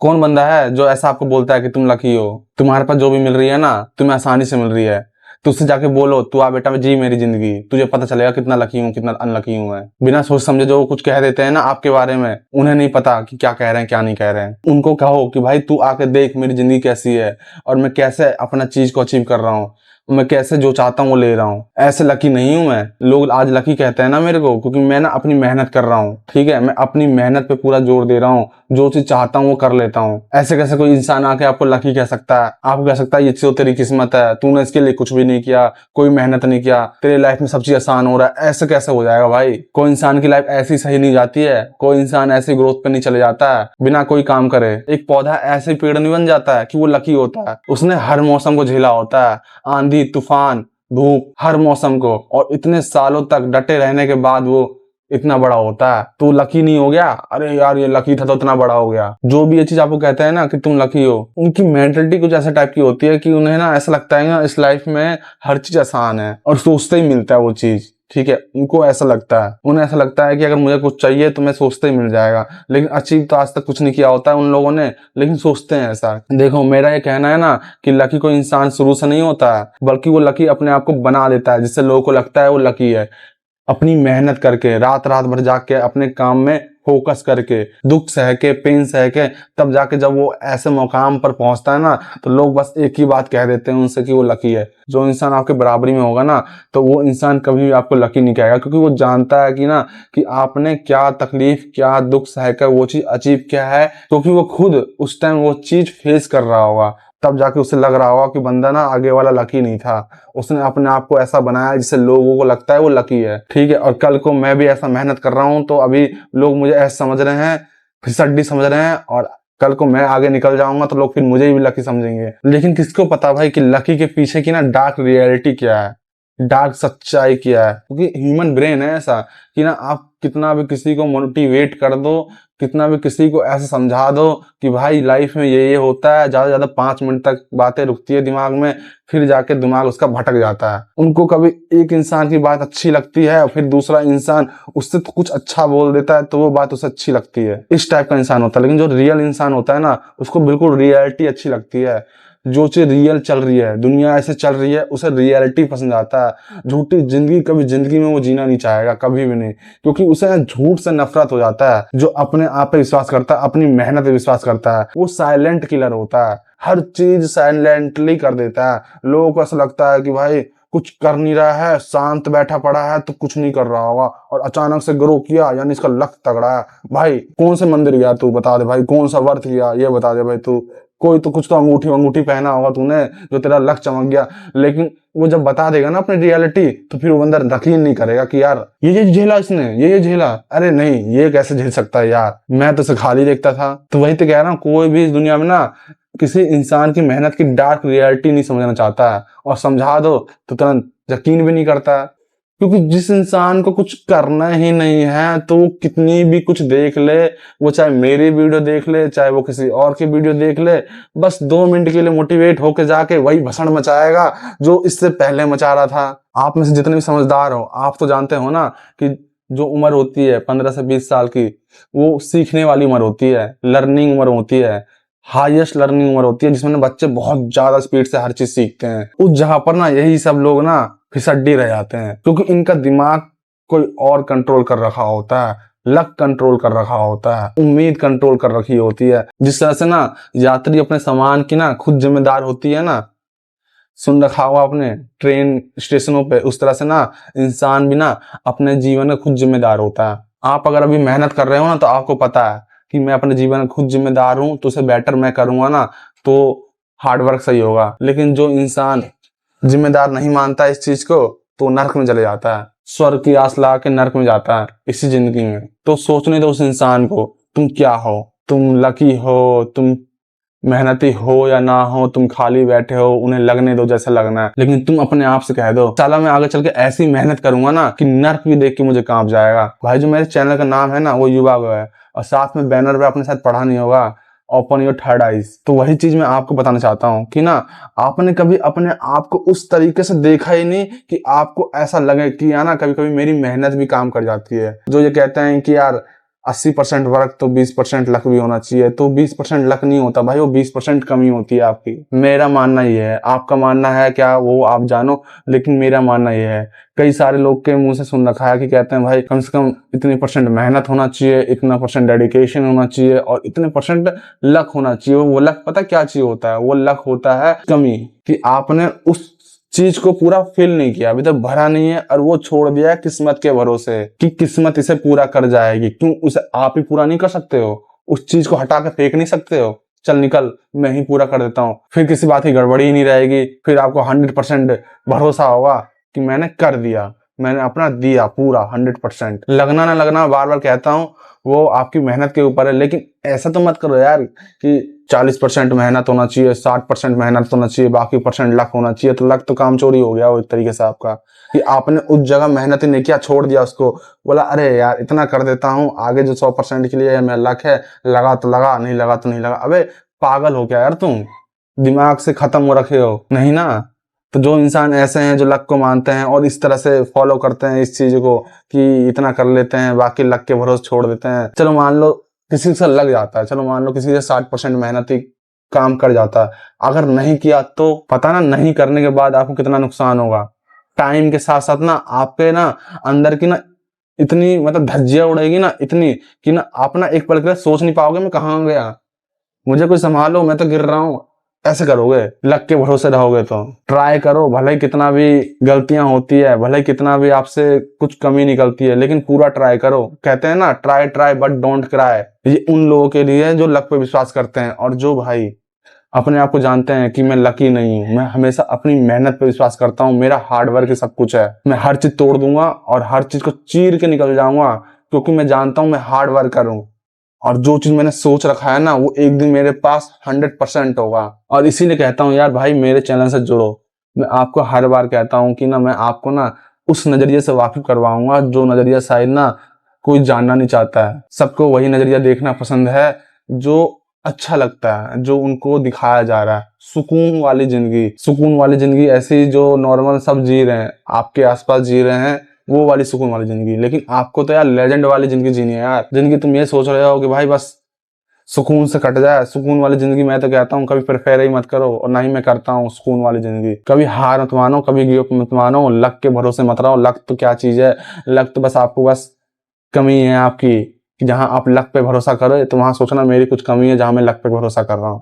कौन बंदा है जो ऐसा आपको बोलता है कि तुम लकी हो? तुम्हारे पास जो भी मिल रही है ना, तुम्हें आसानी से मिल रही है, तो उससे जाके बोलो तू आ बेटा जी मेरी जिंदगी, तुझे पता चलेगा कितना लकी हूँ कितना अनलकी हूँ मैं। बिना सोच समझे जो कुछ कह देते हैं ना आपके बारे में, उन्हें नहीं पता कि क्या कह रहे हैं क्या नहीं कह रहे हैं। उनको कहो कि भाई तू आके देख मेरी जिंदगी कैसी है और मैं कैसे अपना चीज को अचीव कर रहा हूँ, मैं कैसे जो चाहता हूँ वो ले रहा हूँ। ऐसे लकी नहीं हूँ मैं। लोग आज लकी कहते हैं ना मेरे को, क्योंकि मैं ना अपनी मेहनत कर रहा हूँ, ठीक है, मैं अपनी मेहनत पे पूरा जोर दे रहा हूँ, जो चीज चाहता हूँ वो कर लेता हूँ। ऐसे कैसे कोई इंसान आके आपको लकी कह सकता है? आपको कह सकता है ये तो तेरी किस्मत है, तूने इसके लिए कुछ भी नहीं किया, कोई मेहनत नहीं किया, तेरी लाइफ में सब चीज आसान हो रहा है। ऐसे कैसे हो जाएगा भाई? कोई इंसान की लाइफ ऐसी सही नहीं जाती है, कोई इंसान ऐसी ग्रोथ पे नहीं चले जाता है बिना कोई काम करे। एक पौधा ऐसे पेड़ नहीं बन जाता है कि वो लकी होता है, उसने हर मौसम को झेला होता है, आंधी तूफान धूप, हर मौसम को, और इतने सालों तक डटे रहने के बाद वो इतना बड़ा होता है। तो लकी नहीं हो गया? अरे यार ये लकी था तो इतना बड़ा हो गया। जो भी ये चीज आपको कहते हैं ना कि तुम लकी हो, उनकी मेंटलिटी कुछ ऐसा टाइप की होती है कि उन्हें ना ऐसा लगता है ना इस लाइफ में हर चीज आसान है और सोचते ही मिलता है वो चीज, ठीक है। उनको ऐसा लगता है, उन्हें ऐसा लगता है कि अगर मुझे कुछ चाहिए तो मैं सोचते ही मिल जाएगा। लेकिन अचीव तो आज तक कुछ नहीं किया होता है उन लोगों ने, लेकिन सोचते हैं ऐसा। देखो मेरा ये कहना है ना कि लकी कोई इंसान शुरू से नहीं होता है, बल्कि वो लकी अपने आप को बना लेता है, जिससे लोगों को लगता है वो लकी है। अपनी मेहनत करके, रात रात भर जाग के अपने काम में फोकस करके, दुख सह के, पेन सह के, तब जाके जब वो ऐसे मुकाम पर पहुंचता है ना, तो लोग बस एक ही बात कह देते हैं उनसे कि वो लकी है। जो इंसान आपके बराबरी में होगा ना, तो वो इंसान कभी भी आपको लकी नहीं कहेगा, क्योंकि वो जानता है कि ना कि आपने क्या तकलीफ क्या दुख सहकर वो चीज अचीव किया है, क्योंकि वो खुद उस टाइम वो चीज फेस कर रहा होगा। तब जाके उसे लग रहा होगा कि बंदा ना आगे वाला लकी नहीं था, उसने अपने आप को ऐसा बनाया जिससे लोगों को लगता है वो लकी है, ठीक है। और कल को मैं भी ऐसा मेहनत कर रहा हूं तो अभी लोग मुझे ऐसा समझ रहे हैं, फिसड्डी समझ रहे हैं, और कल को मैं आगे निकल जाऊंगा तो लोग फिर मुझे भी लकी समझेंगे। लेकिन किसको पता भाई कि लकी के पीछे की ना डार्क रियलिटी क्या है, डार्क सच्चाई क्या है। क्योंकि ह्यूमन ब्रेन है ऐसा कि ना आप कितना भी किसी को मोटिवेट कर दो, कितना भी किसी को ऐसा समझा दो कि भाई लाइफ में ये होता है, ज्यादा से ज्यादा 5 मिनट तक बातें रुकती है दिमाग में, फिर जाके दिमाग उसका भटक जाता है। उनको कभी एक इंसान की बात अच्छी लगती है, फिर दूसरा इंसान उससे तो कुछ अच्छा बोल देता है तो वो बात उसे अच्छी लगती है। इस टाइप का इंसान होता है। लेकिन जो रियल इंसान होता है ना, उसको बिल्कुल रियलिटी अच्छी लगती है। जो चीज रियल चल रही है, दुनिया ऐसे चल रही है, उसे रियलिटी पसंद आता है। झूठी जिंदगी कभी जिंदगी में वो जीना नहीं चाहेगा, कभी भी नहीं, क्योंकि उसे झूठ से नफरत हो जाता है। जो अपने आप पे विश्वास करता है, अपनी मेहनत पे विश्वास करता है, वो साइलेंट किलर होता है, हर चीज साइलेंटली कर देता है। लोगों को ऐसा लगता है कि भाई कुछ कर नहीं रहा है, शांत बैठा पड़ा है तो कुछ नहीं कर रहा होगा, और अचानक से ग्रो किया यानी इसका लक तगड़ा है। भाई कौन से मंदिर गया तू बता दे भाई, कौन सा व्रत किया ये बता दे भाई तू, कोई तो कुछ तो अंगूठी अंगूठी पहना होगा तूने जो तेरा लक चमक गया। लेकिन वो जब बता देगा ना अपनी रियलिटी, तो फिर वो बंदा यकीन नहीं करेगा कि यार ये झेला इसने, ये झेला, अरे नहीं ये कैसे झेल सकता है यार, मैं तो इसे खाली देखता था। तो वही तो कह रहा हूँ, कोई भी इस दुनिया में ना किसी इंसान की मेहनत की डार्क रियलिटी नहीं समझना चाहता है, और समझा दो तो तुरंत यकीन भी नहीं करता है। क्योंकि जिस इंसान को कुछ करना ही नहीं है तो वो कितनी भी कुछ देख ले, वो चाहे मेरी वीडियो देख ले चाहे वो किसी और की वीडियो देख ले, बस 2 मिनट के लिए मोटिवेट होके जाके वही भसड़ मचाएगा जो इससे पहले मचा रहा था। आप में से जितने भी समझदार हो, आप तो जानते हो ना कि जो उम्र होती है 15 से 20 साल की, वो सीखने वाली उम्र होती है, लर्निंग उम्र होती है, हाईएस्ट लर्निंग उम्र होती है, जिसमें ना बच्चे बहुत ज्यादा स्पीड से हर चीज सीखते हैं। उस जगह पर ना यही सब लोग ना फिसड्डी रह जाते हैं, क्योंकि इनका दिमाग कोई और कंट्रोल कर रखा होता है, लक कंट्रोल कर रखा होता है, उम्मीद कंट्रोल कर रखी होती है। जिस तरह से ना यात्री अपने सामान की ना खुद जिम्मेदार होती है ना, सुन रखा होगा अपने ट्रेन स्टेशनों पे, उस तरह से ना इंसान भी ना अपने जीवन का खुद जिम्मेदार होता है। आप अगर अभी मेहनत कर रहे हो ना, तो आपको पता है कि मैं अपने जीवन का खुद जिम्मेदार हूं, तो उसे बेटर मैं करूंगा ना तो हार्डवर्क सही होगा। लेकिन जो इंसान जिम्मेदार नहीं मानता इस चीज को, तो नर्क में चले जाता है, स्वर्ग की आस लगा के नर्क में जाता है इसी जिंदगी में। तो सोचने दो उस इंसान को, तुम क्या हो, तुम लकी हो, तुम मेहनती हो या ना हो, तुम खाली बैठे हो, उन्हें लगने दो जैसा लगना है। लेकिन तुम अपने आप से कह दो साला मैं आगे चल के ऐसी मेहनत करूंगा ना कि नर्क भी देख के मुझे कांप जाएगा। भाई जो मेरे चैनल का नाम है ना वो युवा गो है, और साथ में बैनर पे अपने साथ पढ़ा नहीं होगा ओपन योर थर्ड आइज। तो वही चीज मैं आपको बताना चाहता हूँ कि ना आपने कभी अपने आप को उस तरीके से देखा ही नहीं कि आपको ऐसा लगे कि यार ना कभी कभी मेरी मेहनत भी काम कर जाती है। जो ये कहते हैं कि यार 80% वर्क तो 20% लक भी होना चाहिए। तो 20% लक नहीं होता भाई, वो 20% कमी होती है आपकी। मेरा मानना ये है, आपका मानना है क्या वो आप जानो, लेकिन मेरा मानना ये है, कई सारे लोग के मुंह से सुन रखा है कि कहते हैं भाई कम से कम इतनी % मेहनत होना चाहिए, इतना % डेडिकेशन होना चाहिए और इतने % लक होना चाहिए। वो लक पता क्या चीज होता है? वो लक होता है कमी, कि आपने उस चीज को पूरा फिल नहीं किया, अभी तक भरा नहीं है और वो छोड़ दिया है किस्मत के भरोसे कि किस्मत इसे पूरा कर जाएगी। क्यों उसे आप ही पूरा नहीं कर सकते हो? उस चीज को हटा के फेंक नहीं सकते हो? चल निकल, मैं ही पूरा कर देता हूँ, फिर किसी बात की गड़बड़ी ही नहीं रहेगी। फिर आपको 100% भरोसा होगा कि मैंने कर दिया, मैंने अपना दिया पूरा 100%। लगना ना लगना बार बार कहता हूँ, वो आपकी मेहनत के ऊपर है। लेकिन ऐसा तो मत करो यार कि 40% मेहनत होना चाहिए, 60% मेहनत होना चाहिए, बाकी % लक होना चाहिए। तो लक तो काम चोरी हो गया वो एक तरीके से आपका, कि आपने उस जगह मेहनत ही नहीं किया, छोड़ दिया उसको, बोला अरे यार इतना कर देता हूँ, आगे जो 100% के लिए मेरा लक है, लगा तो लगा, नहीं लगा तो नहीं लगा। अबे पागल हो क्या यार तुम? दिमाग से खत्म हो रखे हो नहीं ना? तो जो इंसान ऐसे हैं जो लक को मानते हैं और इस तरह से फॉलो करते हैं इस चीज को कि इतना कर लेते हैं, बाकी लक के भरोसे छोड़ देते हैं। चलो मान लो किसी से लग जाता है, चलो मान लो किसी से 60% मेहनती काम कर जाता है, अगर नहीं किया तो पता ना नहीं करने के बाद आपको कितना नुकसान होगा। टाइम के साथ साथ ना आपके ना अंदर की ना इतनी मतलब धज्जियां उड़ेगी ना, इतनी कि ना आप ना एक पल के लिए सोच नहीं पाओगे मैं कहाँ गया, मुझे कोई संभालो, मैं तो गिर रहा हूँ। ऐसे करोगे, लक के भरोसे रहोगे तो। ट्राई करो, भले ही कितना भी गलतियां होती है, भले ही कितना भी आपसे कुछ कमी निकलती है, लेकिन पूरा ट्राई करो। कहते हैं ना try try but don't cry, ये उन लोगों के लिए जो लक पे विश्वास करते हैं और जो भाई अपने आप को जानते हैं कि मैं लकी नहीं हूँ, मैं हमेशा अपनी मेहनत पे विश्वास करता हूँ, मेरा हार्ड वर्क ही सब कुछ है, मैं हर चीज तोड़ दूंगा और हर चीज को चीर के निकल जाऊंगा, क्योंकि मैं जानता हूँ मैं हार्ड वर्कर हूँ और जो चीज मैंने सोच रखा है ना वो एक दिन मेरे पास 100% होगा। और इसीलिए कहता हूँ यार भाई मेरे चैनल से जुड़ो। मैं आपको हर बार कहता हूँ कि ना मैं आपको ना उस नजरिए से वाकिफ करवाऊंगा जो नजरिया शायद ना कोई जानना नहीं चाहता है। सबको वही नजरिया देखना पसंद है जो अच्छा लगता है, जो उनको दिखाया जा रहा है। सुकून वाली जिंदगी, सुकून वाली जिंदगी ऐसी जो नॉर्मल सब जी रहे हैं, आपके आसपास जी रहे हैं, वो वाली सुकून वाली जिंदगी। लेकिन आपको तो यार लेजेंड वाली जिंदगी जीनी है यार। जिंदगी तुम ये सोच रहे हो कि भाई बस सुकून से कट जाए, सुकून वाली जिंदगी मैं तो कहता हूँ कभी प्रेफर ही मत करो, और ना ही मैं करता हूँ सुकून वाली जिंदगी। कभी हार मत मानो, कभी गिव अप मत मानो, लक के भरोसे मत रहो। लक तो क्या चीज है? लक तो बस आपको बस कमी है आपकी, कि जहां आप लक पे भरोसा करो तो वहां सोचना मेरी कुछ कमी है जहां मैं लक पे भरोसा कर रहा हूँ।